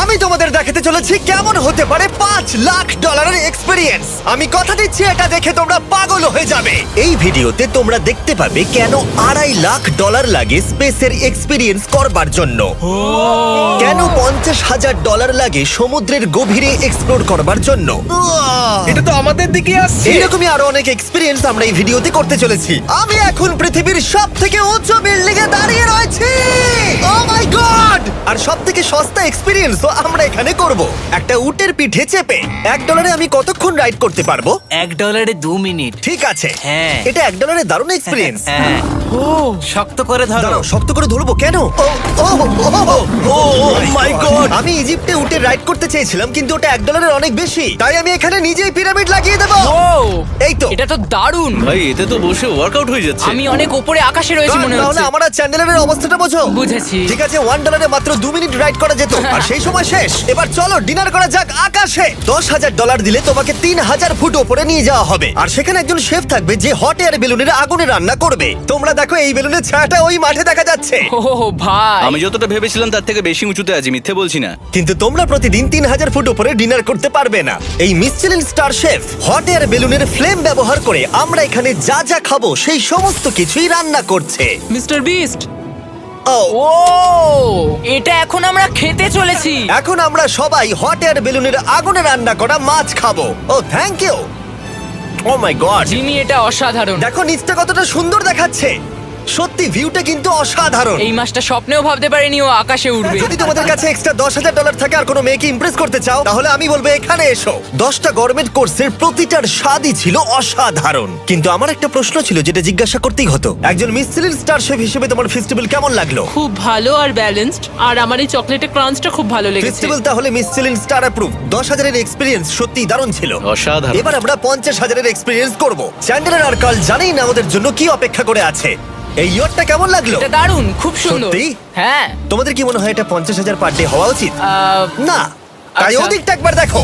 আমি তোমাদের দেখাতে চলেছি কেমন হতে পারে $5 লাখ এক্সপিরিয়েন্স। আমি কথা দিচ্ছি এটা দেখে তোমরা পাগল হয়ে যাবে। এই ভিডিওতে তোমরা দেখতে পাবে কেন $2.5 লাখ লাগে স্পেসের এক্সপিরিয়েন্স করবার জন্য, কেন $50,000 লাগে সমুদ্রের গভীরে এক্সপ্লোর করবার জন্য। এটা তো আমাদের দিকে আসছে। এইরকমই আরো অনেক এক্সপিরিয়েন্স আমরা এই ভিডিওতে করতে চলেছি। আমি এখন পৃথিবীর সবথেকে উঁচু বিল্ডিং এ দাঁড়িয়ে রয়েছি। ও মাই গড! আর সবথেকে সস্তা এক্সপিরিয়েন্সও আমরা এখানে করব, একটা উটের পিঠে চেপে। $1 আমি কতক্ষণ রাইড করতে পারবো? $1 2 মিনিট। ঠিক আছে, হ্যাঁ। এটা $1 দারুণ এক্সপিরিয়েন্স। হ্যাঁ। শক্ত করে ধরো। দাঁড়াও, শক্ত করে ধরবো কেন? ও মাই গড! আমি ইজিপ্টে উটে রাইড করতে চেয়েছিলাম, কিন্তু ওটা $1 অনেক বেশি, তাই আমি এখানে নিজেই পিরামিড লাগিয়ে দেবো। এই তো। এটা তো দারুণ। ভাই এতে তো বসে ওয়ার্কআউট হয়ে যাচ্ছে। আমি অনেক উপরে আকাশে রয়েছি মনে তাহলে হচ্ছে। আমার আর চ্যান্ডেলের অবস্থাটা বোঝো। বুঝেছি। ঠিক আছে, $1 মাত্র 2 মিনিট রাইড করা যেত, আর সেই সময় শেষ। এবার চলো ডিনার করা যাক আকাশে। $10,000 দিলে তোমাকে 3000 ফুট উপরে নিয়ে যাওয়া হবে, আর সেখানে একজন শেফ থাকবে যে হট এয়ার বেলুনের আগুনে রান্না করবে। তোমরা দেখো এই বেলুনের ছায়াটা ওই মাঠে দেখা যাচ্ছে। ও ভাই, আমি যতটা ভেবেছিলাম তার থেকে বেশি উঁচুতে আছি, মিথ্যে বলছি না। কিন্তু তোমরা প্রতিদিন 3000 ফুট উপরে ডিনার করতে পারবে না। এই Michelin star chef hot air বেলুনের ফ্লেম ব্যবহার করে আমরা এখানে যা যা খাবো সেই সমস্ত কিছুই রান্না করছে। Mister beast. ও ও, এটা এখন আমরা খেতে চলেছি। এখন আমরা সবাই হট এয়ার বেলুনের আগুনে রান্না করা মাছ খাবো। Oh thank you. Oh my god, Jimmy, এটা অসাধারণ। দেখো নিচটা কতটা সুন্দর দেখাচ্ছে। সত্যি ভিউটা কিন্তু অসাধারণ। এই মাসটা স্বপ্নেও ভাবতে পারিনি ও আকাশে উঠবে। যদি তোমাদের কাছে এক্সট্রা $10,000 থাকে আর কোনো মেয়েকে ইমপ্রেস করতে চাও, তাহলে আমি বলবো এখানে এসো। 10টা গরমেট কোর্সের প্রতিটার স্বাদই ছিল অসাধারণ। কিন্তু আমার একটা প্রশ্ন ছিল যেটা জিজ্ঞাসা করতেই হতো, একজন মিশেলিন স্টার শেফ হিসেবে তোমার ফেস্টিভ্যাল কেমন লাগলো? খুব ভালো আর ব্যালেন্সড, আর আমার এই চকলেটের ক্রাঞ্চটা খুব ভালো লেগেছে। ফেস্টিভ্যাল তাহলে মিশেলিন স্টার অ্যাপ্রুভ। 10,000 এর এক্সপিরিয়েন্স সত্যি দারুণ ছিল। অসাধারণ। এবার আমরা 50,000 এর এক্সপিরিয়েন্স করব। চ্যান্ডেলার আর কার্ল জানেই না আমাদের জন্য কি অপেক্ষা করে আছে। এই ইয়ারটা কেমন লাগলো? এটা দারুণ, খুব সুন্দর। সত্যি? হ্যাঁ। তোমাদের কি মনে হয় এটা 50,000 পার ডে হওয়া উচিত? না, তাই আচ্ছা। ওদিকটা একবার দেখো।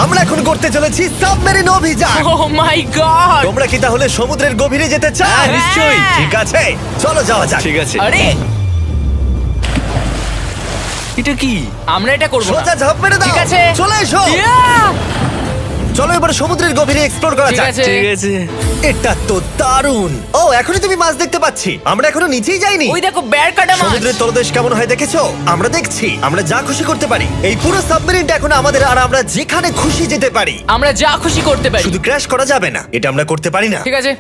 আমরা এখন করতে চলেছি সাবমেরিন অভিযান। ও মাই গড। তোমরা কি তাহলে সমুদ্রের গভীরে যেতে চাও? হ্যাঁ, নিশ্চয়ই। ঠিক আছে, চলো যাওয়া যাক। ঠিক আছে। আরে, এটা কি? আমরা এটা করব না। সোজা ঝাঁপ মেরে দাও। ঠিক আছে। চলে এসো। Yeah! চলো এবার সমুদ্রের গভীরে এক্সপ্লোর করা ঠিক যাক। আছে। ঠিক আছে। এটা তো দারুণ। ও, এখনই তুমি মাছ দেখতে পাচ্ছি। আমরা এখনো নিচেই যাইনি। ওই দেখো, বের কাটা মাছ। সমুদ্রের তলদেশ কেমন হয় দেখেছো? আমরা দেখছি, আমরা যা খুশি করতে পারি। এই পুরো সাবমেরিনটা এখন আমাদের, আর আমরা যেখানে খুশি যেতে পারি। আমরা যা খুশি করতে পারি। শুধু ক্র্যাশ করা যাবে না, এটা আমরা করতে পারি না। ঠিক আছে।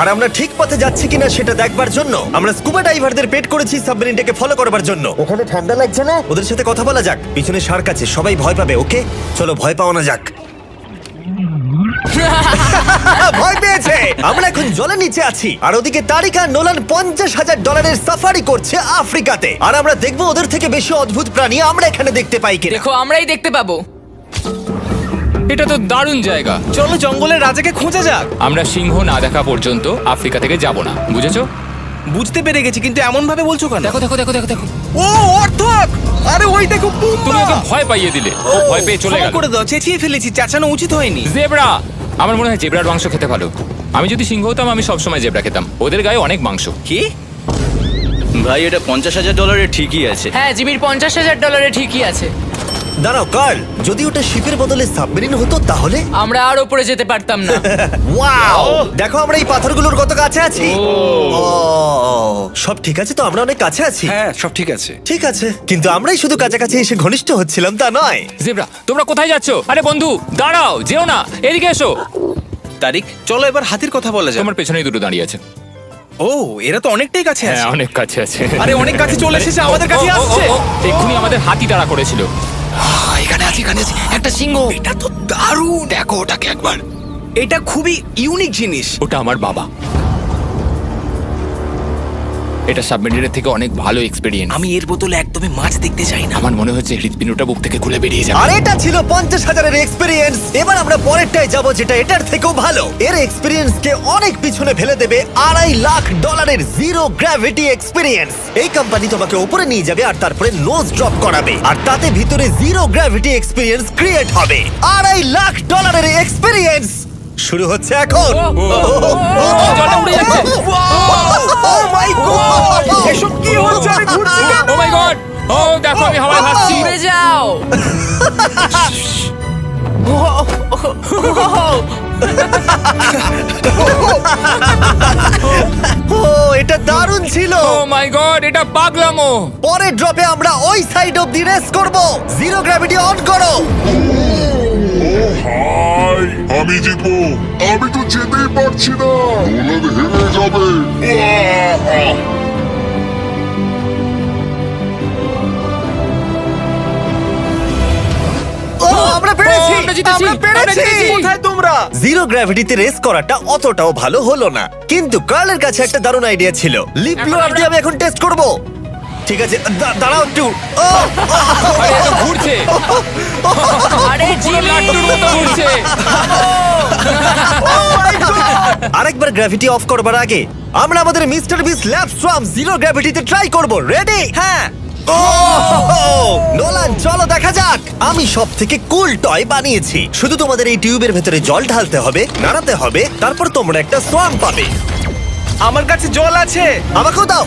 আর আমরা ঠিক পথে যাচ্ছি কিনা সেটা দেখবার জন্য আমরা স্কুবা ডাইভারদের পেড করেছি সাবমেরিনটাকে ফলো করবার জন্য। ওখানে ঠান্ডা লাগছে না? ওদের সাথে কথা বলা যাক। পিছনে শার্ক আছে, সবাই ভয় পাবে। ওকে, চলো ভয় পাওয়া না যাক। ভয় পেয়েছে। আমরা এখন জলের নিচে আছি, আর ওদিকে তারিকা নোলান $50,000 সাফারি করছে আফ্রিকাতে। আর আমরা দেখবো ওদের থেকে বেশি অদ্ভুত প্রাণী আমরা এখানে দেখতে পাই কিনা। দেখো, আমরাই দেখতে পাবো। এটা তো দারুণ জায়গা। চলো জঙ্গলের রাজাকে খোঁজা যাক। আমরা সিংহ না দেখা পর্যন্ত আফ্রিকা থেকে যাব না, বুঝেছো? বুঝতে পেরে গেছি, কিন্তু এমন ভাবে বলছো কেন? দেখো দেখো দেখো দেখো দেখো, ও অর্থক! আরে ওই দেখো তুমি ওকে ভয় পাইয়ে দিলে, ও ভয় পেয়ে চলে গেল। করে দাও, চেঁচিয়ে ফেলেছি, চাচানো উচিত হয়নি। জেব্রা, আমার মনে হয় জেব্রার মাংস খেতে ভালো। আমি যদি সিংহ হতাম আমি সবসময় জেব্রা খেতাম, ওদের গায়ে অনেক মাংস। কি? ভাই এটা $50,000 ঠিকই আছে। হ্যাঁ, জিমির $50,000 ঠিকই আছে। দাঁড়াও কার্ল, যদি ওটা শিপের বদলে সাবমেরিন হতো তাহলে? আমরা আর উপরে যেতে পারতাম না। ওয়াও, দেখো আমরা এই পাথরগুলোর কত কাছে আছি। ও, সব ঠিক আছে তো? আমরা অনেক কাছে আছি। হ্যাঁ সব ঠিক আছে। ঠিক আছে, কিন্তু আমরাই শুধু কাছাকাছি এসে ঘনিষ্ঠ হচ্ছিলাম তা নয়। জেব্রা, তোমরা কোথায় যাচ্ছো? আরে বন্ধু দাঁড়াও, যেও না, এদিকে এসো। তারিক, চলো এবার হাতির কথা বলা যাক। তোমার পেছনেই দুটো দাঁড়িয়ে আছে। ও, এরা তো অনেকটাই কাছে হ্যাঁ, আছে। অনেক কাছে আছে। আরে অনেক কাছে চলে এসেছে, আমাদের কাছে আসছে। এক্ষুনি আমাদের হাতি তাড়া করেছিল। এখানে আছে একটা সিংহ। এটা তো দারুণ, দেখো ওটাকে একবার। এটা খুবই ইউনিক জিনিস। ওটা আমার বাবা। এটা সাবমেরিনের থেকে অনেক ভালো এক্সপেরিয়েন্স। আমি এর বোতলে একদমই মাছ দেখতে চাই না। আমার মনে হচ্ছে হৃৎপিণ্ডটা বুক থেকে খুলে বেরিয়ে যাবে। আর এটা ছিল 50,000 এর এক্সপিরিয়েন্স। এবার আমরা পরেরটায় যাব যেটা এটার থেকেও ভালো। এর এক্সপিরিয়েন্স কে অনেক পিছনে ফেলে দেবে। $2.5 লাখ জিরো গ্র্যাভিটি এক্সপিরিয়েন্স। এই কোম্পানি তোমাকে উপরে নিয়ে যাবে আর তারপরে নোজ ড্রপ করাবে, আর তাতে ভিতরে জিরো গ্র্যাভিটি এক্সপিরিয়েন্স ক্রিয়েট হবে। $2.5 লাখ এর এক্সপিরিয়েন্স শুরু হচ্ছে এখন। জলটা উড়ে যাচ্ছে। Oh my God! এসব কি হচ্ছে? আমি ঘুরছি কেন? ও মাই গড, ও দেখো আমি হাওয়ায় ভাসছি। উড়ে যাও। ও এটা দারুণ ছিল। ও মাই গড, এটা পাগলামো। পরের ড্রপে আমরা ওই সাইড অফ দি রেস করব। জিরো গ্র্যাভিটি অন করো। হাই, আমি জিতবো। আমি তো যেতেই পারছি না, নোলান হেরে যাবে। ও আমরা পেরেছি, আমরা জিতেছি, আমরা আমরা পেরেছি। জিতেছি। কোথায় তোমরা? জিরো গ্র্যাভিটিতে রেস করাটা অতটাও ভালো হলো না, কিন্তু কার্লের কাছে একটা দারুণ আইডিয়া ছিল। লিপ ব্লোয়ার দিয়ে আমি এখন টেস্ট করব। ঠিক আছে, দাঁড়াও একটু। ও, আরে এটা ঘুরছে, আরে পুরো জিমি লাট্টুর মতো ঘুরছে। আরেকবার গ্র্যাভিটি অফ করবার আগে আমরা আমাদের মিস্টার বিস ল্যাব সোয়াম জিরো গ্র্যাভিটিতে ট্রাই করব। রেডি? হ্যাঁ। ও নোলান, চলো দেখা যাক। আমি সব থেকে কুল টয় বানিয়েছি। শুধু তোমাদের এই টিউবের ভেতরে জল ঢালতে হবে, নাড়াতে হবে, তারপর তোমরা একটা সোয়াম পাবে। আমার কাছে জল আছে। আমাকেও দাও।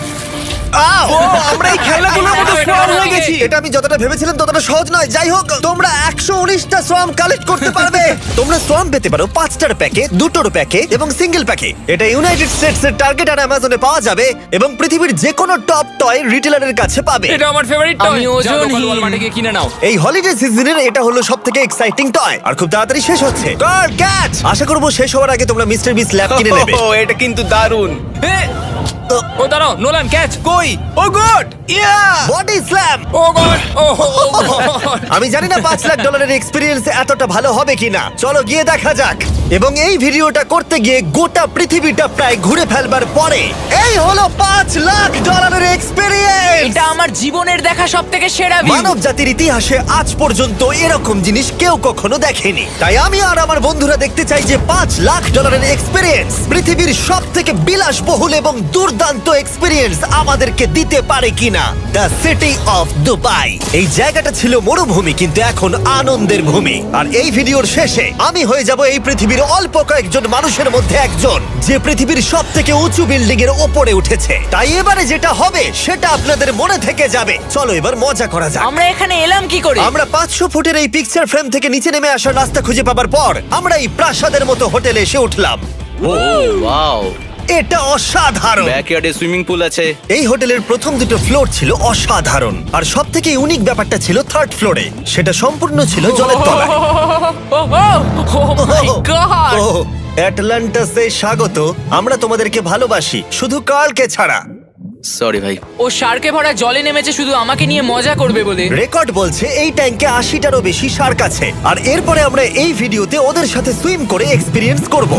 আও! আমরা এই খেলাগুলোর মতো স্ট্রং হয়ে গেছি। এটা আমি যতটা ভেবেছিলাম ততটা সহজ নয়। যাই হোক, তোমরা 119টা সোয়াম কালেক্ট করতে পারবে। তোমরা সোয়াম পেতে পারো 5টার প্যাকে, 2টোর প্যাকে এবং সিঙ্গেল প্যাকে। এটা ইউনাইটেড স্টেটস এর টার্গেট আর অ্যামাজনে পাওয়া যাবে এবং পৃথিবীর যে কোনো টপ টয় রিটেলারের কাছে পাবে। এটা আমার ফেভারিট টয়। আমি ওজনহীন। ওয়ালমার্টে গিয়ে কিনে নাও। এই হলিডে সিজনের এটা হলো সবথেকে এক্সাইটিং টয় আর খুব তাড়াতাড়ি শেষ হচ্ছে। Guard catch! আশা করব শেষ হওয়ার আগে তোমরা মিস্টার বিস ল্যাব কিনে নেবে। ও, এটা কিন্তু দারুণ। ও দাঁড়াও, নোলান ক্যাচ। কই? Oh god! Yeah! Body slam! Oh god, oh god. আমি জানি না $5 লাখ এক্সপিরিয়েন্স এতটা ভালো হবে কিনা। চলো গিয়ে দেখা যাক। এবং এই ভিডিওটা করতে গিয়ে গোটা পৃথিবীটা প্রায় ঘুরে ফেলবার পরে এই হলো $5 লাখ এক্সপিরিয়েন্স। এটা আমার জীবনের দেখা সবথেকে সেরা ভিউ। মানব জাতির ইতিহাসে আজ পর্যন্ত এরকম জিনিস কেউ কখনো দেখেনি। তাই আমি আর আমার বন্ধুরা দেখতে চাই যে $5 লাখ এক্সপিরিয়েন্স, পৃথিবীর সব থেকে বিলাসবহুল এবং দুর্দান্ত এক্সপিরিয়েন্স আমাদেরকে দিতে পারে কিনা। The city of Dubai. এই জায়গাটা ছিল মরুভূমি, কিন্তু এখন আনন্দের ভূমি। আর এই ভিডিওর শেষে আমি হয়ে যাব এই পৃথিবীর অল্প কয়েকজন মানুষের মধ্যে একজন, যে পৃথিবীর সব থেকে উঁচু বিল্ডিং এর ওপরে উঠেছে। তাই এবারে যেটা হবে সেটা আপনাদের মনে থেকে যাবে। চলো এবার মজা করা যাক। আমরা এখানে এলাম কি করে? আমরা 500 ফুটের এই পিকচার ফ্রেম থেকে নিচে নেমে আসার রাস্তা খুঁজে পাবার পর আমরা এই প্রাসাদের মতো হোটেলে এসে উঠলাম। ওয়াও, এটা অসাধারণ। ব্যাকইয়ার্ডে সুইমিং পুল আছে। এই হোটেলের প্রথম দুটো ফ্লোর ছিল অসাধারণ, আর সব থেকে ইউনিক ব্যাপারটা ছিল থার্ড ফ্লোরে। সেটা সম্পূর্ণ ছিল জলের তলায়। ও মাই গড! ও অ্যাটলান্টাসে স্বাগত। আমরা তোমাদেরকে ভালোবাসি, শুধু কার্লকে ছাড়া। সরি ভাই। ও শার্কে ভরা জলে নেমেছে শুধু আমাকে নিয়ে মজা করবে বলে। রেকর্ড বলছে এই ট্যাঙ্কে 80টারও বেশি শার্ক আছে। আর এরপরে আমরা এই ভিডিওতে ওদের সাথে সুইম করে এক্সপিরিয়েন্স করব।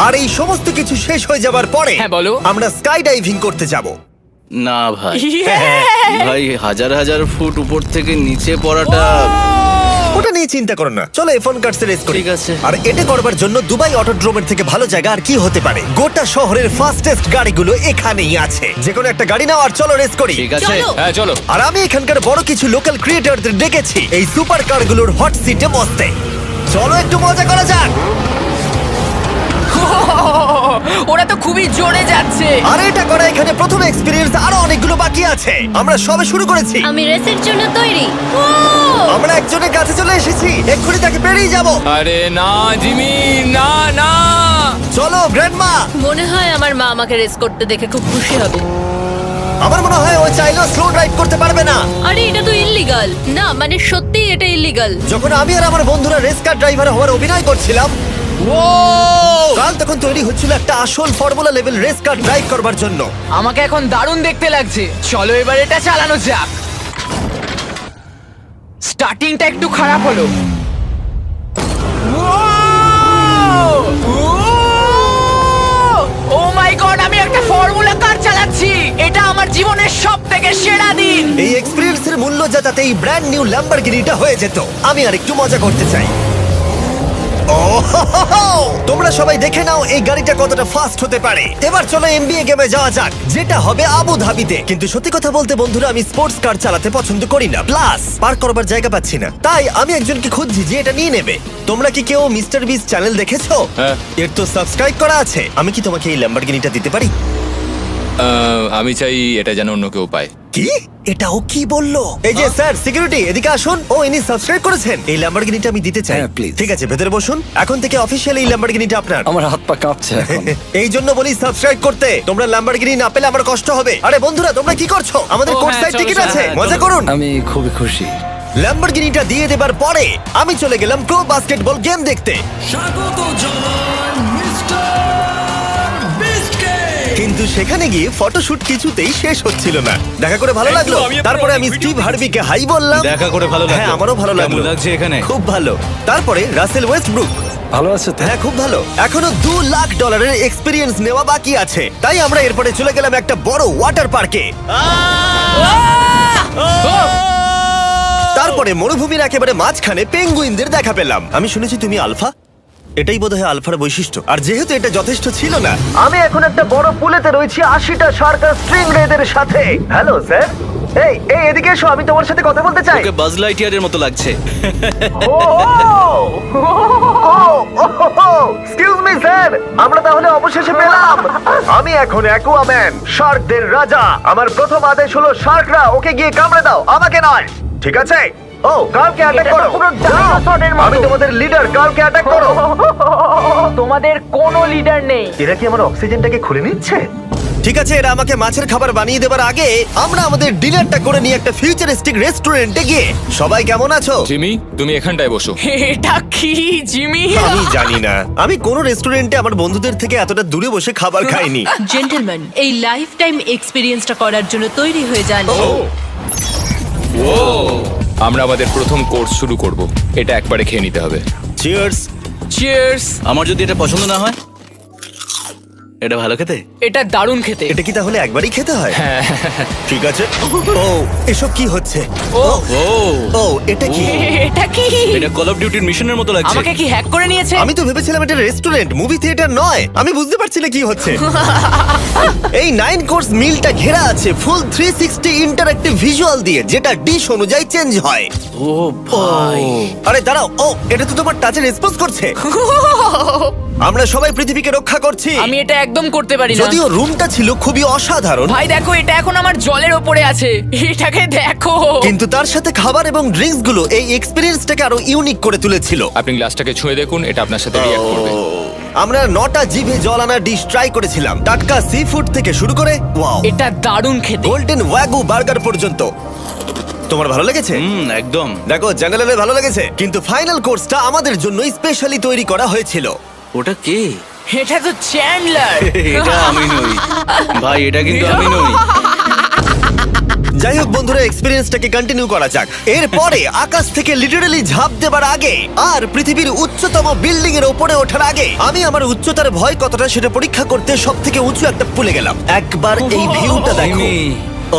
আর এই সমস্ত কিছু শেষ হয়ে যাবার পরে হ্যাঁ, বলো। আমরা স্কাই ডাইভিং করতে যাব। না ভাই, হ্যাঁ। ভাই হাজার হাজার ফুট উপর থেকে নিচে পড়াটা। ওটা নিয়ে চিন্তা করো না, চলো ফোন কার্ডস রেস করি। ঠিক আছে। আর এটা করবার জন্য দুবাই অটোড্রোমের থেকে ভালো জায়গা আর কি হতে পারে। গোটা শহরের ফাস্টেস্ট গাড়িগুলো এখানেই আছে। যে কোনো একটা গাড়ি নাও আর চলো রেস করি। ঠিক আছে। হ্যাঁ চলো। আর আমি এখানকার বড় কিছু লোকাল ক্রিয়েটরদের ডেকেছি এই সুপার কারগুলোর হট সিটে বসতে। চলো একটু মজা করা যাক। ওরা তো খুবই জোরে যাচ্ছে। আর এটা করা এখানে প্রথম এক্সপিরিয়েন্স, আরো অনেকগুলো বাকি আছে। আমরা সবে শুরু করেছি। আমি রেসের জন্য তৈরি। আমরা একজনের কাছে চলে এসেছি, এক্ষুনি তাকে পেরিয়ে যাব। আরে না জিমি, না না। চলো গ্র্যান্ডমা। মনে হয় আমার মা আমাকে রেস করতে দেখে খুব খুশি হবে। আমার মনে হয় ও চাইলেও স্লো ড্রাইভ করতে পারবে না। আরে এটা তো ইল্লিগাল। না মানে সত্যি এটা ইল্লিগাল। যখন আমি আর আমার বন্ধুরা রেস কার ড্রাইভার হওয়ার অভিনয় করছিলাম, কাল তখন তৈরি হচ্ছিল একটা আসল formula level race car drive করবার জন্য। আমাকে এখন দারুণ দেখতে লাগছে। চলো এবার এটা চালানো যাক। স্টার্টিংটা একটু খারাপ হলো। ও মাই গড, আমি একটা ফর্মুলা কার চালাচ্ছি। এটা আমার জীবনের সবথেকে সেরা দিন। এই এক্সপেরিয়েন্সের মূল্য যা, তাতে এই ব্র্যান্ড নিউ ল্যাম্বরগিনিটা হয়ে যেত। আমি আর একটু মজা করতে চাই। তোমরা সবাই দেখে নাও এই গাড়িটা কতটা ফাস্ট হতে পারে। এবার চলো এমবিএ গেমে যাওয়া যাক, যেটা হবে আবু ধাবিতে। কিন্তু সত্যি কথা বলতে বন্ধুরা, আমি স্পোর্টস কার চালাতে পছন্দ করি না, প্লাস পার্ক করবার জায়গা পাচ্ছি না। তাই আমি একজনকে খুঁজছি যে এটা নিয়ে নেবে। তোমরা কি কেউ মিস্টার বিস চ্যানেল দেখেছো? হ্যাঁ। এর তো সাবস্ক্রাইব করা আছে। আমি কি তোমাকে এই ল্যাম্বরগিনিটা দিতে পারি? আমি চাই এটা যেন অন্য কেউ পায়। কি এটা ও কি বললো? এই যে স্যার সিকিউরিটি এদিকে আসুন। ও ইনি সাবস্ক্রাইব করেছেন। এই ল্যাম্বরগিনিটা আমি দিতে চাই। হ্যাঁ, please. ঠিক আছে ভেতরে বসুন। এখন থেকে অফিসিয়ালি এই ল্যাম্বরগিনিটা আপনার। আমার হাত পা কাঁপছে এখন। এই জন্য বলি সাবস্ক্রাইব করতে। তোমরা ল্যাম্বরগিনি না পেলে আমার কষ্ট হবে। আরে বন্ধুরা তোমরা কি করছো? আমাদের ও, কোর্স হ্যাঁ, সাইড চলো, টিকিট চলো, আছে, হ্যাঁ, মজা চলো। করুন। আমি খুবই খুশি। ল্যাম্বরগিনিটা দিয়ে দেবার পরে আমি চলে গেলাম প্রো বাস্কেটবল গেম দেখতে। কিন্তু সেখানে গিয়ে ফটোশুট কিছুতেই শেষ হচ্ছিল না। দেখা করে ভালো লাগলো। তারপরে আমি স্টিভ হার্বিকে হাই বললাম। দেখা করে ভালো লাগলো। হ্যাঁ আমারও ভালো লাগলো। কেমন লাগছে এখানে? খুব ভালো। তারপরে রাসেল ওয়েস্টব্রুক। ভালো আছে তো? হ্যাঁ খুব ভালো। এখনো $2 লাখ এক্সপিরিয়েন্স নেওয়া বাকি আছে। তাই আমরা এরপরে চলে গেলাম একটা বড় ওয়াটার পার্কে। তারপরে মরুভূমির একেবারে মাঝখানে পেঙ্গুইনদের দেখা পেলাম। আমি শুনেছি তুমি আলফা। এটাই বোধহয় আলফার বৈশিষ্ট্য। আর যেহেতু এটা যথেষ্ট ছিল না, আমি এখন একটা বড় পুলেতে রয়েছি 80টা শার্ক আর স্ট্রিং রেদের সাথে। Hello sir. এই এই এদিকে এসো, আমি তোমার সাথে কথা বলতে চাই। ওকে বাজ লাইটইয়ারের মতো লাগছে। এক্সকিউজ মি স্যার, আমরা তাহলে অবশেষে পেলাম। আমি এখন অ্যাকুয়াম্যান, শার্কদের রাজা। আমার প্রথম আদেশ হলো শার্করা ওকে গিয়ে কামড়ে দাও, আমাকে নয়। ঠিক আছে? ও কালকে অ্যাটাক করো। আমি তোমাদের লিডার, কালকে অ্যাটাক করো। তোমাদের কোনো লিডার নেই। এরা কি আমার অক্সিজেনটাকে খুলে নিচ্ছে? ঠিক আছে, এরা আমাকে মাছের খাবার বানিয়ে দেবার আগে আমরা আমাদের ডিনারটা করে নিয়ে একটা ফিউচারিস্টিক রেস্টুরেন্টে গিয়ে। সবাই কেমন আছো? জিমি, তুমি এখানটায় বসো। এটা কি জিমি? আমি জানি না, আমি কোন রেস্টুরেন্টে আমার বন্ধুদের থেকে এতটা দূরে বসে খাবার খাইনি। জেন্টলম্যান, এই লাইফ টাইম এক্সপিরিয়েন্সটা করার জন্য তৈরি হয়ে যান। আমরা আমাদের প্রথম কোর্স শুরু করব। এটা একবারে খেয়ে নিতে হবে। চিয়ার্স। চিয়ার্স। আমার যদি এটা পছন্দ না হয়? এটা ভালো খেতে? এটা দারুণ খেতে। এটা কি তাহলে একবারই খেতে হয়? ঠিক আছে। ও এসব কি হচ্ছে? ও ও ও এটা কি? এটা কি? এটা কল অফ ডিউটির মিশনের মতো লাগছে। আমাকে কি হ্যাক করে নিয়েছে? আমি তো ভেবেছিলাম এটা রেস্টুরেন্ট, মুভি থিয়েটার নয়। আমি বুঝতে পারছি না কি হচ্ছে। এই 9 কোর্স মিলটা ঘেরা আছে ফুল 360 ইন্টারঅ্যাক্টিভ ভিজুয়াল দিয়ে, যেটা ডিশ অনুযায়ী চেঞ্জ হয়। ও ভাই, আরে দাঁড়াও, ও এটা তো তোমার টাচে রেসপন্স করছে। আমরা সবাই পৃথিবীকে রক্ষা করছি। আমি এটা একদম করতে পারি না। যদিও রুমটা ছিল খুবই অসাধারণ, ভাই দেখো, এটা এখন আমার জলের ওপরে আছে। এটাকে দেখো। কিন্তু তার সাথে খাবার এবং ড্রিঙ্কস গুলো এই এক্সপেরিয়েন্সটাকে আরো ইউনিক করে তুলেছিল। আপনি গ্লাসটাকে ছুঁয়ে দেখুন, এটা আপনার সাথে রিঅ্যাক্ট করবে। আমরা 9টা জিভে জল আনা ডিশ ট্রাই করেছিলাম, টাটকা সি ফুড থেকে শুরু করে ওয়াও এটা দারুণ খেতে। গোল্ডেন ওয়াগু বার্গার পর্যন্ত। তোমার ভালো লেগেছে? একদম। দেখো জঙ্গলের ভালো লেগেছে, কিন্তু ফাইনাল কোর্সটা আমাদের জন্য স্পেশালি তৈরি করা হয়েছিল। ওটা কে? এটা তো চ্যান্ডলার। এটা আমি নই ভাই, এটা কিন্তু আমি নই। যাই হোক বন্ধুরা, এক্সপেরিয়েন্সটাকে কন্টিনিউ করা যাক। এরপরে আকাশ থেকে লিটারালি ঝাঁপ দেবার আগে আর পৃথিবীর উচ্চতম বিল্ডিং এর উপরে ওঠার আগে আমি আমার উচ্চতার ভয় কতটা সেটা পরীক্ষা করতে সব থেকে উঁচু একটা পুলে গেলাম। একবার এই ভিউটা দেখো। জিমি।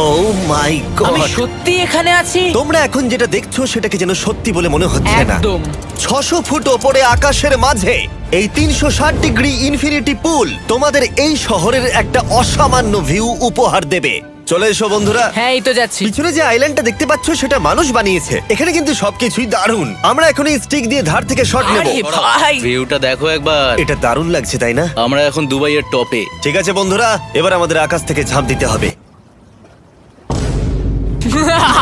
ও মাই আমি গড! সত্যি এখানে আছি। তোমরা এখন যেটা দেখছো সেটাকে যেন সত্যি বলে মনে হচ্ছে না। একদম। 600 ফুট ওপরে আকাশের মাঝে এই 360 ডিগ্রি ইনফিনিটি পুল তোমাদের এই শহরের একটা অসামান্য ভিউ উপহার দেবে। চলে এসো বন্ধুরা। হ্যাঁ, এই তো যাচ্ছি। পিছনে যে আইল্যান্ডটা দেখতে পাচ্ছ সেটা মানুষ বানিয়েছে। এখানে কিন্তু সবকিছুই দারুণ। আমরা এখন এই স্টিক দিয়ে ধার থেকে শট নেব। আরে ভাই, ভিউটা দেখো একবার। এটা দারুণ লাগছে তাই না? আমরা এখন দুবাইয়ের টপে। ঠিক আছে বন্ধুরা, এবার আমাদের আকাশ থেকে ঝাঁপ দিতে হবে।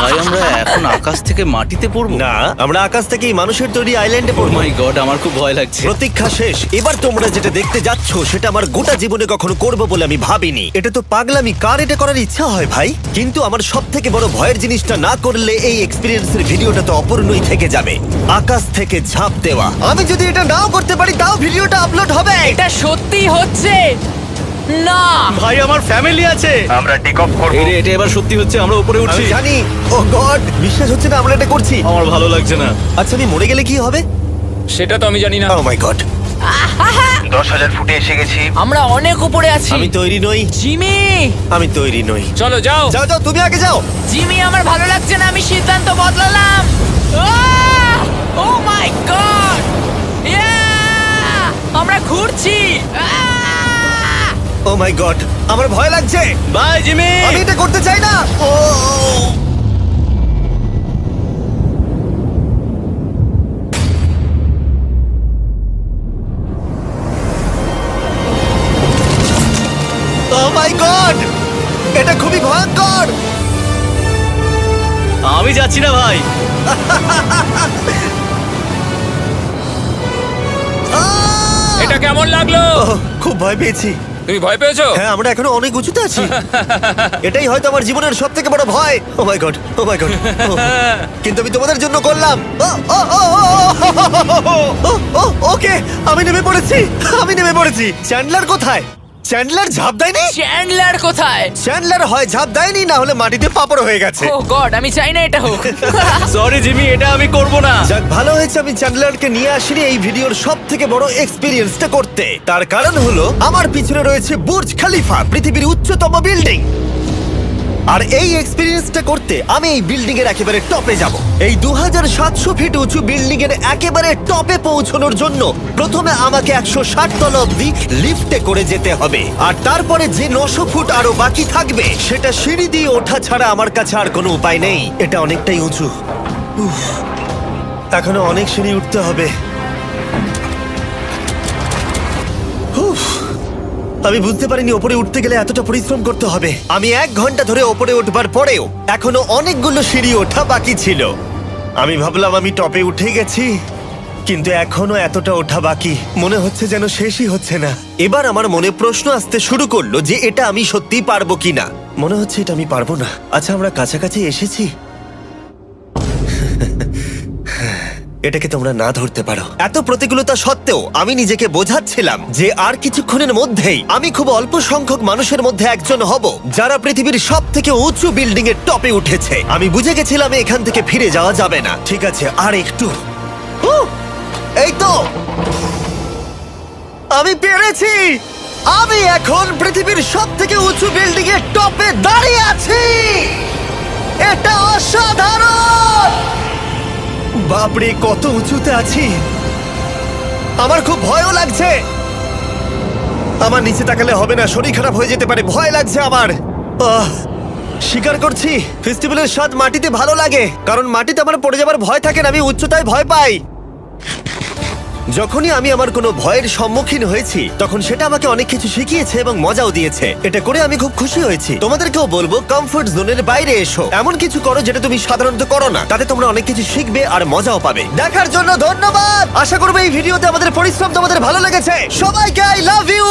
ভাই আমরা এখন আকাশ থেকে মাটিতে পড়বো? না, আমরা আকাশ থেকেই মানুষের তৈরি আইল্যান্ডে ও পড়বো। মাই গড, আমার খুব ভয় লাগছে। প্রতীক্ষা শেষ। এবার তোমরা যেটা দেখতে যাচ্ছ সেটা আমার গোটা জীবনে কখনো করবো বলে আমি ভাবিনি। এটা তো পাগলামি, কার এটা করার ইচ্ছা হয় ভাই? কিন্তু আমার সব থেকে বড় ভয়ের জিনিসটা না করলে এই এক্সপিরিয়েন্সের ভিডিওটা তো অপূর্ণই থেকে যাবে। আকাশ থেকে ঝাঁপ দেওয়া। আমি যদি এটা নাও করতে পারি তাও ভিডিওটা আপলোড হবে। এটা সত্যি হচ্ছে না। ভাই আমার ফ্যামিলি আছে। আমরা টেক অফ করব। এটা এবার সত্যি হচ্ছে, আমরা উপরে উঠছি। আমি জানি। ও গড, বিশ্বাস হচ্ছে না আমরা এটা করছি। আমার ভালো লাগছে না। আচ্ছা আমি মরে গেলে কি হবে? সেটা তো আমি জানি না। ও মাই গড, 10,000 ফুটে এসে গেছি। আমরা অনেক উপরে আছি। আমি তৈরি নই, জিমি, আমি তৈরি নই। চলো যাও। যাও যাও, তুমি আগে যাও। জিমি, আমার ভালো লাগছে না। আমি সিদ্ধান্ত বদলালাম। ও মাই গড, আমরা ঘুরছি। ও মাই গড, আমার ভয় লাগছে। Bye Jimmy. আমি এটা করতে চাই না। ও মাই গড, পারছি না ভাই। এটা কেমন লাগলো? ওহ, খুব ভয় পেয়েছি। তুমি ভয় পেয়েছো? হ্যাঁ, আমরা এখনো অনেক উঁচুতে আছি। এটাই হয়তো আমার জীবনের সব থেকে বড় ভয়। ও my god, O my god. কিন্তু আমি তোমাদের জন্য করলাম। ওকে, আমি নেমে পড়েছি, আমি নেমে পড়েছি। চ্যান্ডলার কোথায়? চ্যান্ডলার ঝাঁপ দেয়নি? চ্যান্ডলার কোথায়? চ্যান্ডলার হয় ঝাঁপ দেয়নি, না হলে মাটিতে পাপড় হয়ে গেছে। ও গড, আমি চাই না এটা হোক। সরি জিমি, এটা আমি করব না। যাক, ভালো হয়েছে আমি চ্যান্ডলারকে নিয়ে আসিনি এই ভিডিওর সব থেকে বড় এক্সপিরিয়েন্সটা করতে। তার কারণ হলো আমার পিছনে রয়েছে বুর্জ খলিফা, পৃথিবীর উচ্চতম বিল্ডিং। আর এই এক্সপিরিয়েন্সটা করতে আমি এই বিল্ডিং এর একেবারে টপে যাব। এই 2700 ফিট উঁচু বিল্ডিং এর একেবারে টপে পৌঁছানোর জন্য প্রথমে আমাকে 160 তলা অব্দি লিফটে করে যেতে হবে, আর তারপরে যে 900 ফুট আরো বাকি থাকবে সেটা সিঁড়ি দিয়ে ওঠা ছাড়া আমার কাছে আর কোনো উপায় নেই। এটা অনেকটাই উঁচু। উফ, এখনো অনেক সিঁড়ি উঠতে হবে। উফ, আমি বুঝতে পারিনি ওপরে উঠতে গেলে এতটা পরিশ্রম করতে হবে। আমি 1 ঘন্টা ধরে ওপরে উঠবার পরেও এখনো অনেকগুলো সিঁড়ি ওঠা বাকি ছিল। আমি ভাবলাম আমি টপে উঠে গেছি, কিন্তু এখনো এতটা ওঠা বাকি। মনে হচ্ছে যেন শেষই হচ্ছে না। এবার আমার মনে প্রশ্ন আসতে শুরু করলো যে এটা আমি সত্যিই পারবো কিনা। মনে হচ্ছে এটা আমি পারবো না। আচ্ছা, আমরা কাছাকাছি এসেছি। এটাকে তোমরা না ধরতে পারো। এত প্রতিকূলতা সত্ত্বেও আমি নিজেকে বোঝাচ্ছিলাম যে আর কিছুক্ষণের মধ্যেই আমি খুব অল্প সংখ্যক মানুষের মধ্যে একজন হব যারা পৃথিবীর সব থেকে উঁচু বিল্ডিং এর টপে উঠেছে। আমি বুঝে গেছিলাম এখান থেকে ফিরে যাওয়া যাবে না। ঠিক আছে, আর একটু। এই তো, আমি পেরেছি। আমি এখন পৃথিবীর সব থেকে উঁচু বিল্ডিং এর টপে দাঁড়িয়ে আছি। এটা অসাধারণ। বাপরে, কত উঁচুতে আছি। আমার খুব ভয়ও লাগছে। আমার নিচে তাকালে হবে না, শরীর খারাপ হয়ে যেতে পারে। ভয় লাগছে আমার। স্বীকার করছি, ফেস্টিভ্যালের স্বাদ মাটিতে ভালো লাগে, কারণ মাটিতে আমার পড়ে যাবার ভয় থাকে না। আমি উচ্চতায় ভয় পাই। যখনই আমি আমার কোনো ভয়ের সম্মুখীন হয়েছি তখন সেটা আমাকে অনেক কিছু শিখিয়েছে এবং মজাও দিয়েছে। এটা করে আমি খুব খুশি হয়েছি। তোমাদেরকেও বলবো কমফোর্ট জোনের বাইরে এসো, এমন কিছু করো যেটা তুমি সাধারণত করো না। তাতে তোমরা অনেক কিছু শিখবে আর মজাও পাবে। দেখার জন্য ধন্যবাদ। আশা করবো এই ভিডিওতে আমাদের পরিশ্রম তোমাদের ভালো লেগেছে। সবাইকে আই লাভ ইউ।